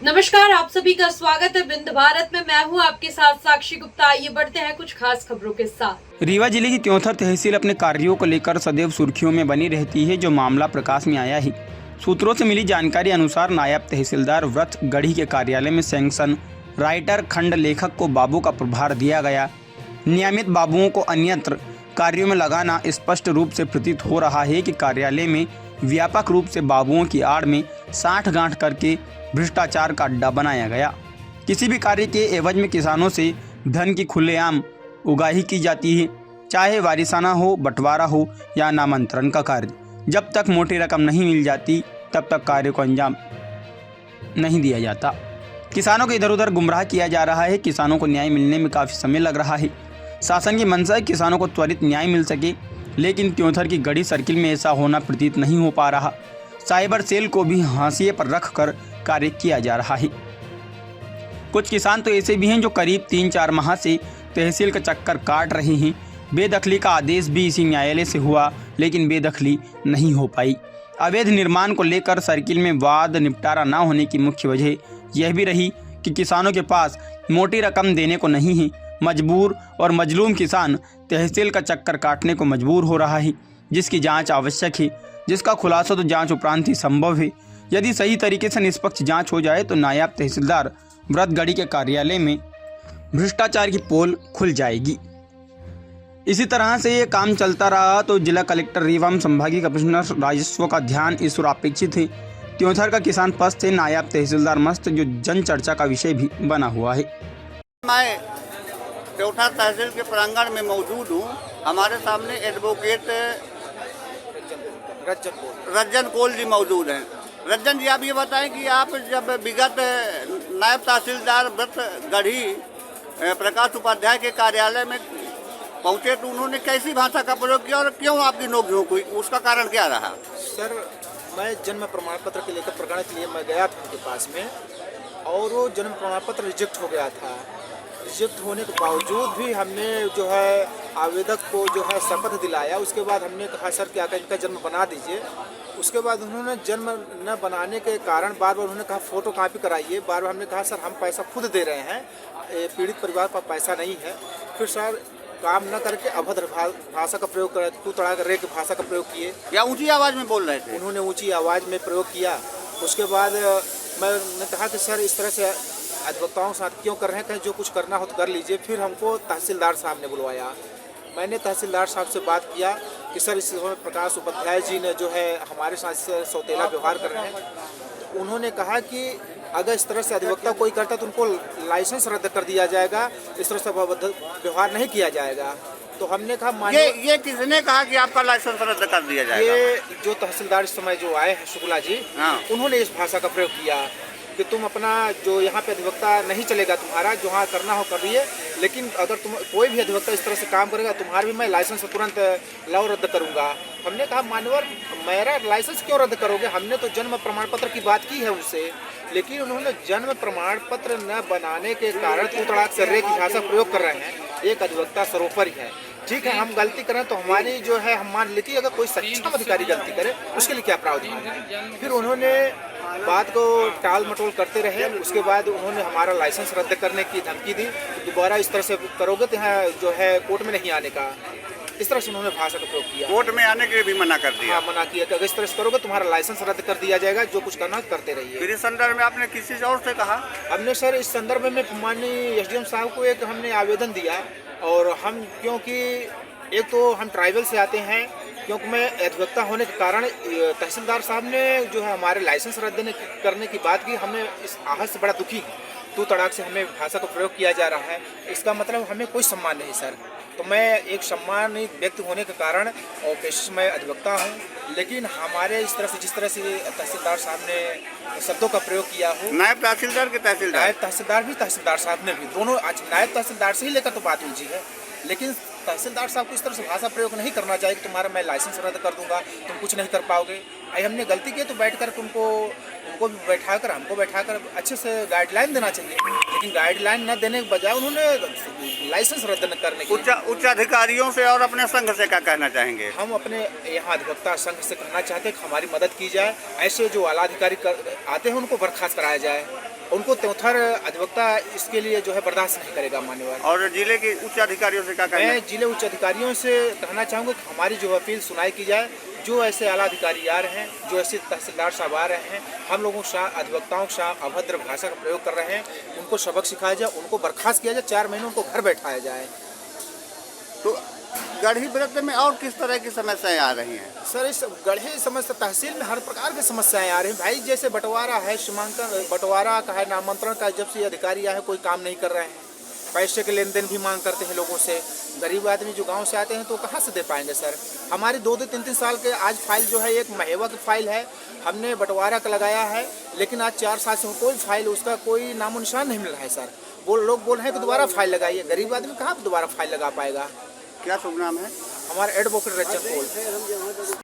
नमस्कार, आप सभी का स्वागत है बिंद भारत में। मैं हूं आपके साथ साक्षी गुप्ता। आइए बढ़ते हैं कुछ खास खबरों के साथ। रीवा जिले की त्योंथर तहसील अपने कार्यों को लेकर सदैव सुर्खियों में बनी रहती है। जो मामला प्रकाश में आया ही सूत्रों से मिली जानकारी अनुसार नायब तहसीलदार व्रत गढ़ी के कार्यालय में सैंक्शन राइटर खंड लेखक को बाबू का प्रभार दिया गया। नियमित बाबुओं को अन्यत्र कार्यों में लगाना स्पष्ट रूप से प्रतीत हो रहा है कि कार्यालय में व्यापक रूप से बाबुओं की आड़ में साठगांठ करके भ्रष्टाचार का अड्डा बनाया गया। किसी भी कार्य के एवज में किसानों से धन की खुलेआम उगाही की जाती है, चाहे वारिसाना हो, बंटवारा हो या नामांतरण का कार्य। जब तक मोटी रकम नहीं मिल जाती तब तक कार्य को अंजाम नहीं दिया जाता। किसानों को इधर उधर गुमराह किया जा रहा है। किसानों को न्याय मिलने में काफ़ी समय लग रहा है। शासन की मंशा है किसानों को त्वरित न्याय मिल सके, लेकिन त्योंथर की गढ़ी सर्किल में ऐसा होना प्रतीत नहीं हो पा रहा। साइबर सेल को भी हाशिए पर रखकर कार्य किया जा रहा है। कुछ किसान तो ऐसे भी हैं जो करीब 3-4 माह से तहसील का चक्कर काट रहे हैं। बेदखली का आदेश भी इसी न्यायालय से हुआ, लेकिन बेदखली नहीं हो पाई। अवैध निर्माण को लेकर सर्किल में वाद निपटारा न होने की मुख्य वजह यह भी रही कि किसानों के पास मोटी रकम देने को नहीं है। मजबूर और मजलूम किसान तहसील का चक्कर काटने को मजबूर हो रहा है, जिसकी जांच आवश्यक है, जिसका खुलासा तो जांच उपरांत ही संभव है। यदि सही तरीके से निष्पक्ष जांच हो जाए तो नायब तहसीलदार व्रतगढ़ी के कार्यालय में भ्रष्टाचार की पोल खुल जाएगी। इसी तरह से ये काम चलता रहा तो जिला कलेक्टर रीवा एवं संभागीय कमिश्नर राजस्व का ध्यान इस ओर अपेक्षित है। त्योंथर का किसान पस्त है, नायब तहसीलदार मस्त, जो जन चर्चा का विषय भी बना हुआ है। मैं त्योंथर तहसील के प्रांगण में मौजूद हूँ। हमारे सामने एडवोकेट रज्जन कोल जी मौजूद हैं। रज्जन जी, आप ये बताएं कि आप जब विगत नायब तहसीलदार व्रत गढ़ी प्रकाश उपाध्याय के कार्यालय में पहुंचे तो उन्होंने कैसी भाषा का प्रयोग किया और क्यों आपकी नोक-झोंक हुई, उसका कारण क्या रहा? सर, मैं जन्म प्रमाण पत्र के लेकर प्रकरण के लिए मैं गया था उनके पास में, और वो जन्म प्रमाण पत्र रिजेक्ट हो गया था। रिजेक्ट होने के बावजूद भी हमने जो है आवेदक को जो है शपथ दिलाया। उसके बाद हमने कहा सर क्या इनका जन्म बना दीजिए। उसके बाद उन्होंने जन्म न बनाने के कारण बार बार उन्होंने कहा फ़ोटो कापी कराइए। बार बार हमने कहा सर हम पैसा खुद दे रहे हैं, पीड़ित परिवार पर पैसा नहीं है। फिर सर काम न करके अभद्र भाषा का प्रयोग कर, तू तड़ा कर रे की भाषा का प्रयोग किए, या ऊंची आवाज़ में बोल रहे थे? उन्होंने ऊँची आवाज़ में प्रयोग किया। उसके बाद मैंने कहा कि सर इस तरह से अधिवक्ताओं के साथ क्यों कर रहे हैं, कहीं जो कुछ करना हो तो कर लीजिए। फिर हमको तहसीलदार साहब ने बुलवाया। मैंने तहसीलदार साहब से बात किया कि सर इस समय प्रकाश उपाध्याय जी ने जो है हमारे साथ सौतेला व्यवहार कर रहे हैं। तो उन्होंने कहा कि अगर इस तरह से अधिवक्ता कोई करता तो उनको लाइसेंस रद्द कर दिया जाएगा, इस तरह से व्यवहार नहीं किया जाएगा। तो हमने कहा ये किसने कहा कि आपका लाइसेंस रद्द कर दिया जाएगा? ये जो तहसीलदार इस समय जो आए हैं शुक्ला जी, उन्होंने इस भाषा का प्रयोग किया कि तुम अपना जो यहाँ पे अधिवक्ता नहीं चलेगा, तुम्हारा जो हाँ करना हो कर रही है, लेकिन अगर तुम कोई भी अधिवक्ता इस तरह से काम करेगा तुम्हारा भी मैं लाइसेंस तुरंत लाओ रद्द करूँगा। हमने कहा मान्यवर मेरा लाइसेंस क्यों रद्द करोगे, हमने तो जन्म प्रमाण पत्र की बात की है उनसे, लेकिन उन्होंने जन्म प्रमाण पत्र न बनाने के कारण तू तड़ाक से रे की भाषा प्रयोग कर रहे हैं। एक अधिवक्ता सरोपरि है, ठीक है, हम गलती करें तो हमारी जो है हम मान लेती है, अगर कोई सक्षम अधिकारी गलती करे उसके लिए क्या प्रावधान है। फिर उन्होंने बात को टाल मटोल करते रहे। उसके बाद उन्होंने हमारा लाइसेंस रद्द करने की धमकी दी। दोबारा इस तरह से करोगे तो यहाँ जो है कोर्ट में नहीं आने का, इस तरह से उन्होंने भाषा का प्रयोग किया। कोर्ट में आने के लिए भी मना कर दिया? हाँ, मना किया कि अगर इस तरह से करोगे तुम्हारा लाइसेंस रद्द कर दिया जाएगा, जो कुछ करना करते रहिए। फिर इस संदर्भ में आपने किसी और से कहा? हमने सर इस संदर्भ में माननीय SDM साहब को एक हमने आवेदन दिया, और हम क्योंकि एक तो हम ट्राइबल से आते हैं, क्योंकि मैं अधिवक्ता होने के कारण तहसीलदार साहब ने जो है हमारे लाइसेंस रद्द करने की बात की। हमें इस आहत से बड़ा दुखी, तू तड़ाक से हमें भाषा का प्रयोग किया जा रहा है। इसका मतलब हमें कोई सम्मान नहीं सर। तो मैं एक सम्मानित व्यक्ति होने के कारण और पेशे से मैं अधिवक्ता हूँ, लेकिन हमारे इस तरह से जिस तरह से तहसीलदार साहब ने शब्दों का प्रयोग किया हो, नायब तहसीलदार के तहसीलदार, नायब तहसीलदार भी तहसीलदार साहब ने भी, दोनों आज नायब तहसीलदार से ही लेकर तो बात उलझी है, लेकिन तहसीलदार साहब को इस तरह से भाषा प्रयोग नहीं करना चाहिए कि तुम्हारा मैं लाइसेंस रद्द कर दूंगा, तुम कुछ नहीं कर पाओगे। आई हमने गलती की तो बैठ कर उनको भी बैठा कर हमको बैठा कर अच्छे से गाइडलाइन देना चाहिए, लेकिन गाइडलाइन न देने के बजाय उन्होंने लाइसेंस रद्द न करने की। उच्च अधिकारियों से और अपने संघ से क्या कहना चाहेंगे? हम अपने यहाँ अधिवक्ता संघ से कहना चाहते हैं कि हमारी मदद की जाए, ऐसे जो आला अधिकारी आते हैं उनको बर्खास्त कराया जाए। उनको त्योथर अधिवक्ता इसके लिए जो है बर्दाश्त नहीं करेगा मान्यवर। और जिले के उच्च अधिकारियों से क्या कहेंगे? मैं जिले उच्च अधिकारियों से कहना चाहूँगा कि हमारी जो अपील सुनाई की जाए, जो ऐसे आला अधिकारी आ रहे हैं, जो ऐसे तहसीलदार साहब आ रहे हैं, हम लोगों के साथ अधिवक्ताओं के साथ अभद्र भाषा का प्रयोग कर रहे हैं, उनको सबक सिखाया जाए, उनको बर्खास्त किया जाए, 4 महीने उनको घर बैठाया जाए। तो गढ़ी वृत्त में और किस तरह की समस्याएं आ रही हैं? सर इस गढ़ी समस्या तहसील में हर प्रकार की समस्याएं आ रही हैं भाई। जैसे बंटवारा है, सीमांकन बंटवारा का है, नामांतरण का, जब से अधिकारी आए हैं कोई काम नहीं कर रहे हैं। पैसे के लेन देन भी मांग करते हैं लोगों से। गरीब आदमी जो गांव से आते हैं तो कहाँ से दे पाएंगे सर? हमारी 2-2, 3-3 साल के आज फाइल जो है, एक महेवा की फाइल है, हमने बंटवारा का लगाया है, लेकिन आज 4 साल से कोई फाइल, उसका कोई नामो निशान नहीं मिल रहा है सर। वो लोग बोल रहे हैं कि दोबारा फाइल लगाइए। गरीब आदमी कहाँ दोबारा फाइल लगा पाएगा? क्या शुभ नाम है? हमारा एडवोकेट रंजन कोल।